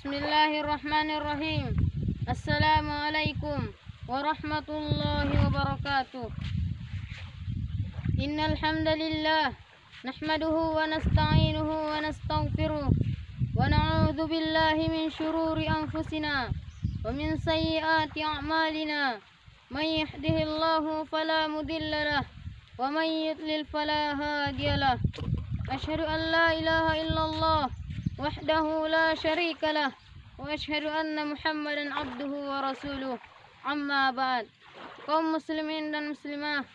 Bismillahirrahmanirrahim. Assalamualaikum warahmatullahi wabarakatuh. Innal hamdalillah nahmaduhu wa nasta'inuhu wa nastaghfiruh wa na'udzu billahi min shururi anfusina wa min sayyiati a'malina. May yahdihillahu fala mudilla lahu wa may yudlil fala hadiya lahu. Asyhadu an la ilaha illallah wahdahu la syarika lah wa asyhadu anna Muhammadan abduhu wa rasuluh. Amma ba'd. Kaum muslimin dan muslimah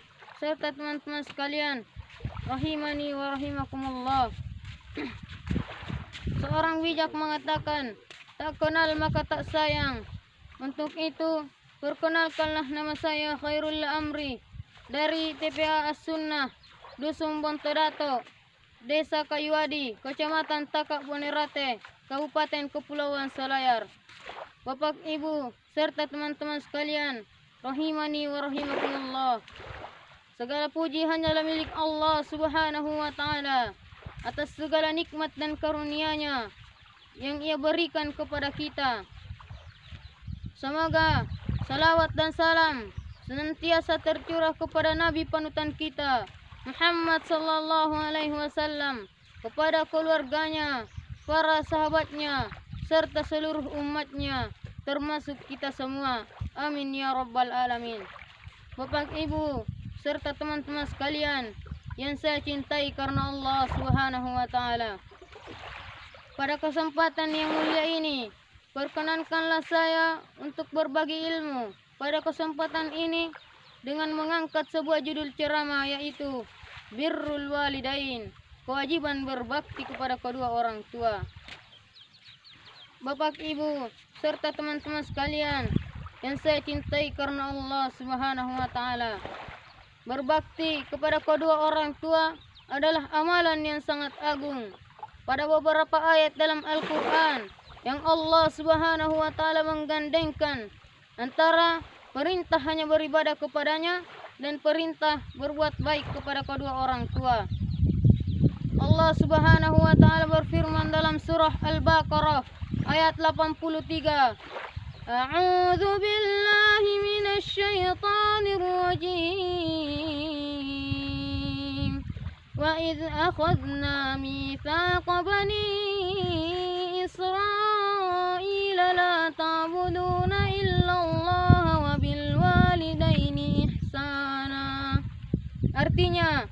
serta teman-teman sekalian, rahimani wa rahimakumullah. Seorang bijak mengatakan, tak kenal maka tak sayang. Untuk itu, perkenalkanlah nama saya Khairul Amri dari TPA As-Sunnah, Dusun Bontodato, Desa Kayuadi, Kecamatan Takak Bonerate, Kabupaten Kepulauan Selayar. Bapak, Ibu, serta teman-teman sekalian, rahimani wa rahimakumullah. Segala puji hanyalah milik Allah Subhanahu wa Ta'ala atas segala nikmat dan karunia-Nya yang Ia berikan kepada kita. Semoga salawat dan salam senantiasa tercurah kepada Nabi panutan kita Muhammad sallallahu alaihi wasallam, kepada keluarganya, para sahabatnya, serta seluruh umatnya, termasuk kita semua. Amin ya rabbal alamin. Bapak, Ibu, serta teman-teman sekalian yang saya cintai karena Allah Subhanahu wa Ta'ala, pada kesempatan yang mulia ini, perkenankanlah saya untuk berbagi ilmu pada kesempatan ini dengan mengangkat sebuah judul ceramah, yaitu Birrul Walidain, kewajiban berbakti kepada kedua orang tua. Bapak, Ibu, serta teman-teman sekalian yang saya cintai karena Allah Subhanahu wa Ta'ala, berbakti kepada kedua orang tua adalah amalan yang sangat agung. Pada beberapa ayat dalam Al-Quran yang Allah Subhanahu wa Ta'ala menggandengkan antara perintah hanya beribadah kepadanya dan perintah berbuat baik kepada kedua orang tua. Allah Subhanahu wa Ta'ala berfirman dalam surah Al-Baqarah ayat 83, A'udzu billahi minasy syaithanir rajim. Wa idz akhadna mitsaqa bani Israila la ta'buduna illallah wa bil walidaini ihsana. Artinya,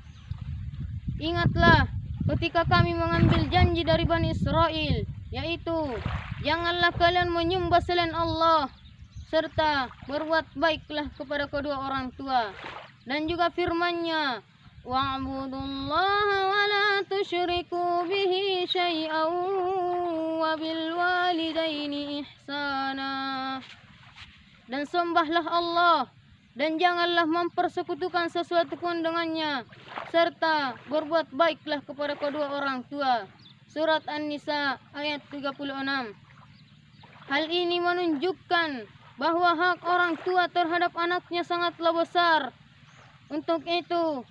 ingatlah ketika kami mengambil janji dari Bani Israel, yaitu janganlah kalian menyembah selain Allah, serta berbuat baiklah kepada kedua orang tua. Dan juga firman-Nya, wa'budullaha wa la tusyriku bihi syai'an wa bil walidaini ihsana. Dan sembahlah Allah dan janganlah mempersekutukan sesuatu pun dengannya, serta berbuat baiklah kepada kedua orang tua. Surat An-Nisa ayat 36. Hal ini menunjukkan bahwa hak orang tua terhadap anaknya sangatlah besar. Untuk itu,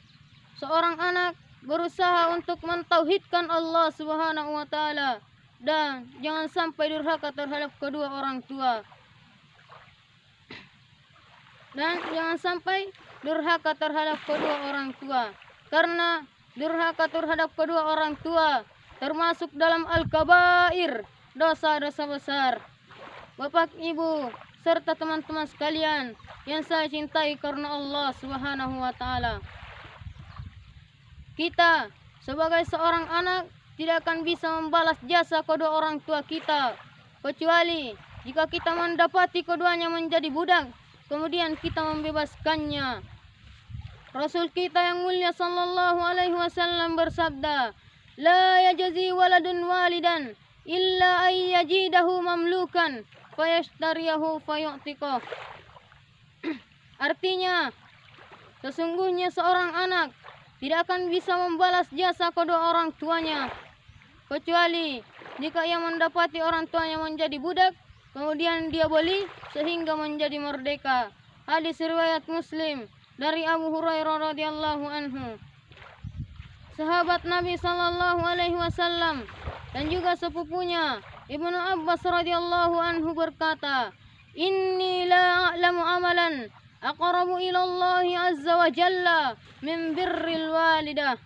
seorang anak berusaha untuk mentauhidkan Allah Subhanahu wa Ta'ala dan jangan sampai durhaka terhadap kedua orang tua. Karena durhaka terhadap kedua orang tua termasuk dalam al-kabair, dosa-dosa besar. Bapak, Ibu, serta teman-teman sekalian yang saya cintai karena Allah Subhanahu wa Ta'ala, kita sebagai seorang anak tidak akan bisa membalas jasa kedua orang tua kita kecuali jika kita mendapati keduanya menjadi budak, kemudian kita membebaskannya. Rasul kita yang mulia sallallahu alaihi wasallam bersabda, la yajzi waladun walidan illa ay yajidahu mamlukan fayashtariyahu fayu'tiqah. Artinya, sesungguhnya seorang anak tidak akan bisa membalas jasa kedua orang tuanya kecuali jika ia mendapati orang tuanya menjadi budak, kemudian dia beli sehingga menjadi merdeka. Hadis riwayat Muslim dari Abu Hurairah radhiyallahu anhu. Sahabat Nabi sallallahu alaihi wasallam dan juga sepupunya Ibnu Abbas radhiyallahu anhu berkata, "Inni la a'lamu amalan aqrabu ila Allah azza wa jalla min birril walidah."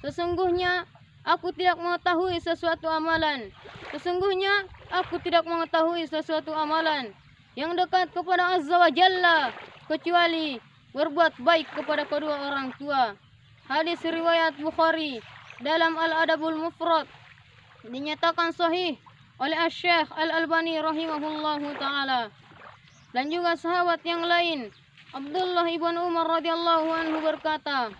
Sesungguhnya aku tidak mengetahui sesuatu amalan. Sesungguhnya aku tidak mengetahui sesuatu amalan yang dekat kepada Azza wa Jalla kecuali berbuat baik kepada kedua orang tua. Hadis riwayat Bukhari dalam Al-Adabul Mufrad, dinyatakan sahih oleh Asy-Syaikh Al-Albani rahimahullahu taala. Dan juga sahabat yang lain, Abdullah ibn Umar radhiyallahu anhu berkata,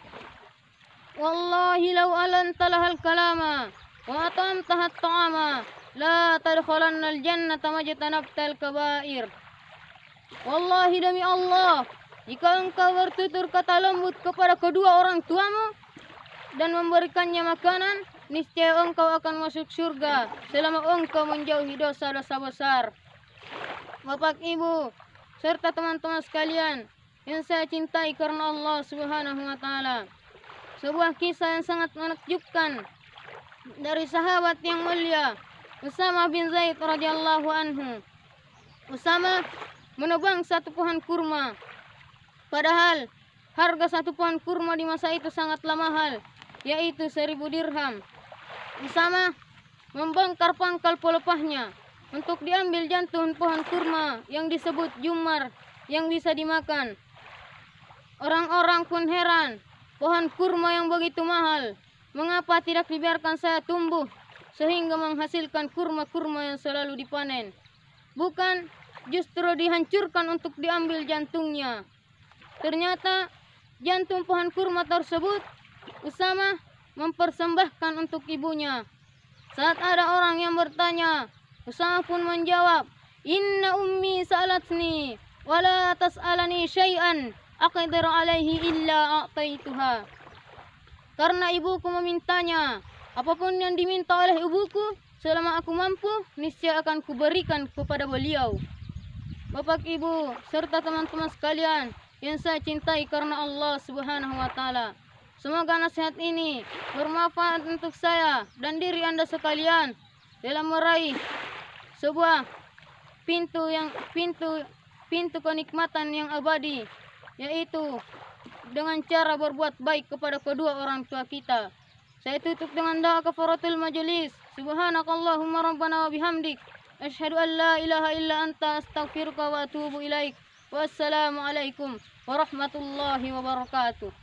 "Wallahi law alantalahal kalama wa atamtahat ta'ama la tadkhulanna al-jannata majtanabtal kabair." Wallahi demi Allah, jika engkau bertutur kata lembut kepada kedua orang tuamu dan memberikannya makanan, niscaya engkau akan masuk surga selama engkau menjauhi dosa-dosa besar. Bapak, Ibu, serta teman-teman sekalian yang saya cintai karena Allah Subhanahu wa taala. Sebuah kisah yang sangat menakjubkan dari sahabat yang mulia Usamah bin Zaid radhiyallahu anhu. Usamah menebang satu pohon kurma. Padahal harga satu pohon kurma di masa itu sangatlah mahal, yaitu 1000 dirham. Usamah membongkar pangkal pelepahnya untuk diambil jantung pohon kurma yang disebut jumar yang bisa dimakan. Orang-orang pun heran, pohon kurma yang begitu mahal, mengapa tidak dibiarkan saya tumbuh sehingga menghasilkan kurma-kurma yang selalu dipanen? Bukan justru dihancurkan untuk diambil jantungnya. Ternyata jantung pohon kurma tersebut Usamah mempersembahkan untuk ibunya. Saat ada orang yang bertanya, Usamah pun menjawab, "Inna ummi sa'alatni wala tas'alani syai'an aqdiru alaihi illa a'taituha." Karena ibuku memintanya, apapun yang diminta oleh ibuku, selama aku mampu, niscaya akan kuberikan kepada beliau. Bapak, Ibu, serta teman-teman sekalian yang saya cintai karena Allah Subhanahu wa taala. Semoga nasihat ini bermanfaat untuk saya dan diri Anda sekalian dalam meraih sebuah pintu kenikmatan yang abadi, yaitu dengan cara berbuat baik kepada kedua orang tua kita. Saya tutup dengan doa kafaratul majelis. Subhanakallahumma rabbana wa bihamdik, asyhadu an la ilaha illa anta, astaghfiruka wa atubu ilaik. Wassalamualaikum warahmatullahi wabarakatuh.